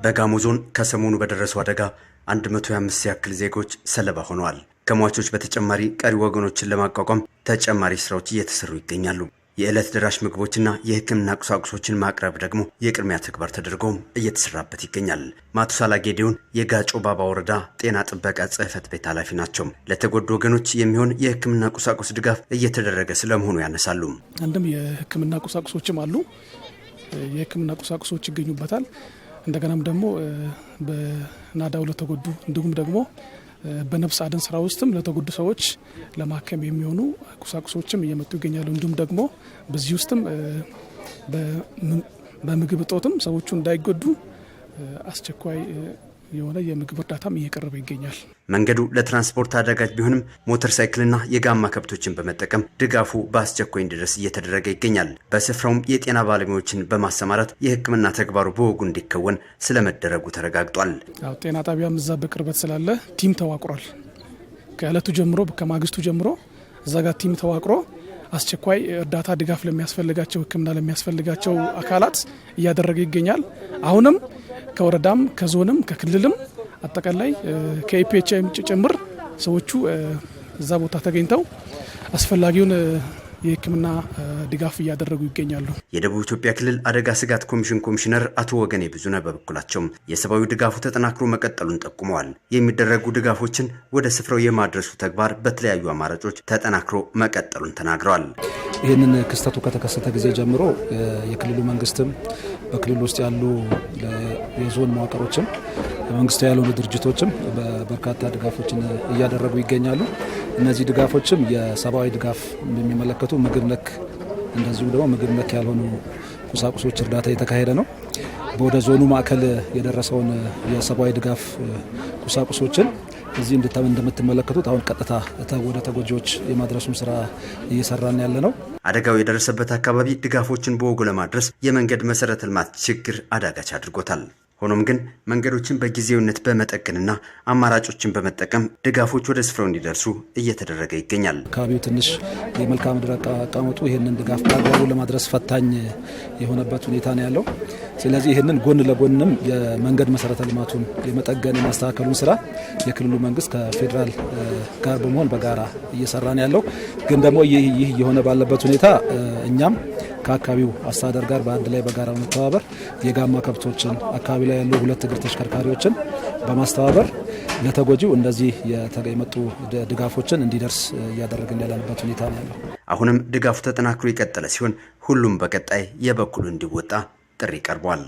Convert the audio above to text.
በጋሞ ዞን ከሰሞኑ በደረሰው አደጋ 125 ያክል ዜጎች ሰለባ ሆነዋል። ከሟቾች በተጨማሪ ቀሪ ወገኖችን ለማቋቋም ተጨማሪ ስራዎች እየተሰሩ ይገኛሉ። የዕለት ደራሽ ምግቦችና የሕክምና ቁሳቁሶችን ማቅረብ ደግሞ የቅድሚያ ተግባር ተደርጎም እየተሰራበት ይገኛል። ማቱሳላ ጌዴዮን የጋጮ ባባ ወረዳ ጤና ጥበቃ ጽሕፈት ቤት ኃላፊ ናቸው። ለተጎዱ ወገኖች የሚሆን የሕክምና ቁሳቁስ ድጋፍ እየተደረገ ስለመሆኑ ያነሳሉ። አንድም የሕክምና ቁሳቁሶችም አሉ። የሕክምና ቁሳቁሶች ይገኙበታል። እንደገናም ደግሞ በናዳው ለተጎዱ እንዲሁም ደግሞ በነፍስ አድን ስራ ውስጥም ለተጎዱ ሰዎች ለማከም የሚሆኑ ቁሳቁሶችም እየመጡ ይገኛሉ። እንዲሁም ደግሞ በዚህ ውስጥም በምግብ እጦትም ሰዎቹ እንዳይጎዱ አስቸኳይ የሆነ የምግብ እርዳታም እየቀረበ ይገኛል። መንገዱ ለትራንስፖርት አዳጋች ቢሆንም ሞተር ሳይክልና የጋማ ከብቶችን በመጠቀም ድጋፉ በአስቸኳይ እንዲደርስ እየተደረገ ይገኛል። በስፍራውም የጤና ባለሙያዎችን በማሰማራት የሕክምና ተግባሩ በወጉ እንዲከወን ስለመደረጉ ተረጋግጧል። ጤና ጣቢያም እዛ በቅርበት ስላለ ቲም ተዋቅሯል። ከእለቱ ጀምሮ ከማግስቱ ጀምሮ እዛ ጋር ቲም ተዋቅሮ አስቸኳይ እርዳታ ድጋፍ ለሚያስፈልጋቸው ሕክምና ለሚያስፈልጋቸው አካላት እያደረገ ይገኛል። አሁንም ከወረዳም ከዞንም ከክልልም አጠቃላይ ከኢፒኤችአይም ጭምር ሰዎቹ እዛ ቦታ ተገኝተው አስፈላጊውን የሕክምና ድጋፍ እያደረጉ ይገኛሉ። የደቡብ ኢትዮጵያ ክልል አደጋ ስጋት ኮሚሽን ኮሚሽነር አቶ ወገኔ ብዙነህ በበኩላቸው የሰብአዊ ድጋፉ ተጠናክሮ መቀጠሉን ጠቁመዋል። የሚደረጉ ድጋፎችን ወደ ስፍራው የማድረሱ ተግባር በተለያዩ አማራጮች ተጠናክሮ መቀጠሉን ተናግረዋል። ይህንን ክስተቱ ከተከሰተ ጊዜ ጀምሮ የክልሉ መንግስትም በክልሉ ውስጥ ያሉ የዞን መዋቅሮችም መንግስታዊ ያልሆኑ ድርጅቶችም በርካታ ድጋፎችን እያደረጉ ይገኛሉ። እነዚህ ድጋፎችም የሰብአዊ ድጋፍ የሚመለከቱ ምግብ ነክ እንደዚሁ ደግሞ ምግብ ነክ ያልሆኑ ቁሳቁሶች እርዳታ የተካሄደ ነው። ወደ ዞኑ ማዕከል የደረሰውን የሰብአዊ ድጋፍ ቁሳቁሶችን እዚህ እንደምትመለከቱት አሁን ቀጥታ ወደ ተጎጂዎች የማድረሱን ስራ እየሰራን ያለ ነው። አደጋው የደረሰበት አካባቢ ድጋፎችን በወጉ ለማድረስ የመንገድ መሰረተ ልማት ችግር አዳጋች አድርጎታል። ሆኖም ግን መንገዶችን በጊዜያዊነት በመጠገንና አማራጮችን በመጠቀም ድጋፎች ወደ ስፍራው እንዲደርሱ እየተደረገ ይገኛል። አካባቢው ትንሽ የመልክዓ ምድር አቀማመጡ ይህንን ድጋፍ በአግባቡ ለማድረስ ፈታኝ የሆነበት ሁኔታ ነው ያለው። ስለዚህ ይህንን ጎን ለጎንም የመንገድ መሰረተ ልማቱን የመጠገን የማስተካከሉን ስራ የክልሉ መንግስት ከፌዴራል ጋር በመሆን በጋራ እየሰራ ነው ያለው። ግን ደግሞ ይህ የሆነ ባለበት ሁኔታ እኛም ከአካባቢው አስተዳደር ጋር በአንድ ላይ በጋራ በመተባበር የጋማ ከብቶችን አካባቢ ላይ ያሉ 2 እግር ተሽከርካሪዎችን በማስተባበር ለተጎጂው እንደዚህ የመጡ ድጋፎችን እንዲደርስ እያደረግን ያለንበት ሁኔታ ነው ያለው። አሁንም ድጋፉ ተጠናክሮ የቀጠለ ሲሆን ሁሉም በቀጣይ የበኩሉ እንዲወጣ ጥሪ ቀርቧል።